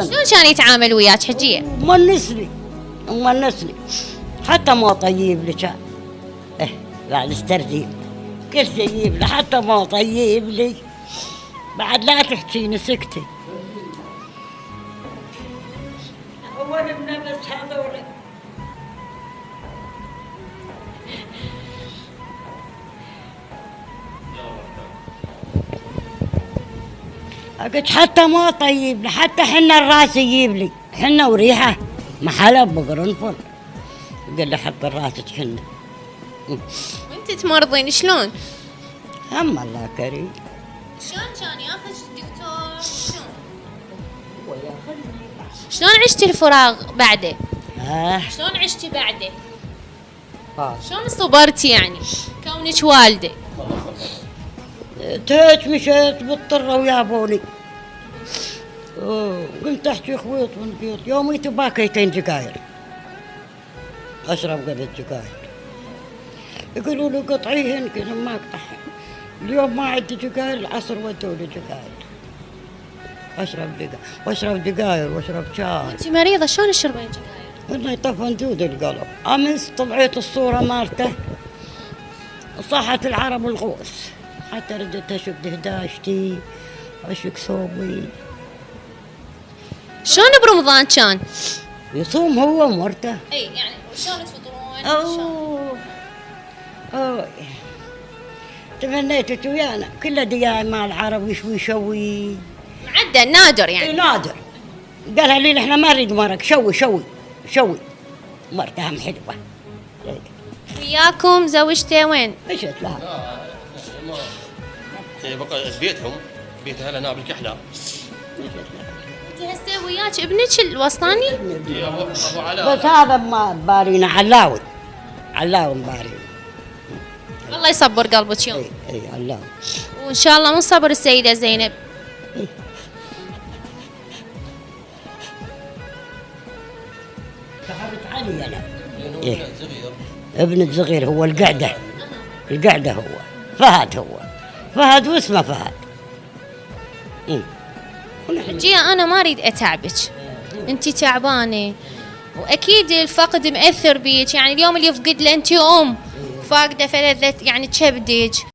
شلون كان يتعامل وياك حجيه؟ مونسني حتى ما طيب لي كان. بعد استرزيق كل شيء يجيب لي، حتى ما طيب لي. بعد لا تحكيني سكتي. أول بنفس هذول قلت حتى ما طيب لي، حتى حنا الراس يجيب لي، حنا وريحه محلب بقرنفل. قال لي حط راسك حنا. وانت تمرضين شلون؟ هم الله كريم. شلون كان ياخذ الدكتور؟ شلون عشتي الفراغ بعده؟ شلون عشتي بعده؟ شلون صبرتي يعني كونك والده؟ تهج مشيت بالطرة ويابوني. قلت احكي خويط ونقيط يومي تباكيتين جقاير اشرب قبل جقاير. يقولوا لي قطعيهن كذا ما اقطعهن. اليوم ما عندي جقاير، العصر ودوا لي جقاير. اشرب جقاير واشرب شاي. انت مريضه شلون تشربين جقاير؟ انه يطفن دود القلب. امس طلعت الصورة مالته صحة العرب الغوث، حتى ردت اشق دهداشتي اشق ثوبي. شلون برمضان كان؟ يصوم هو ومرته. اي يعني شلون تفطرون؟ اوه تمنيت ويانا كله دياي مال العرب يشوي معدل نادر يعني. نادر. قالها لي احنا ما نريد مرق، شوي مرتها حلوه. وياكم زوجته وين؟ مشت لها. بقى بيتهم بيت اهلها هنا بالكحله. انت هسه وياك ابنك الوسطاني؟ ابو علاء. بس هذا ما بارينا علاوي مبارينا. الله يصبر قلبك يوم. اي علاوي. وان شاء الله من صبر السيده زينب. تعبت علي انا. ابن صغير هو القعده هو فهد واسمه فهد. حجيه انا ما اريد اتعبك، انت تعبانه واكيد الفقد مأثر بيك، يعني اليوم اللي يفقد له انت فاقده فلذة يعني كبدك.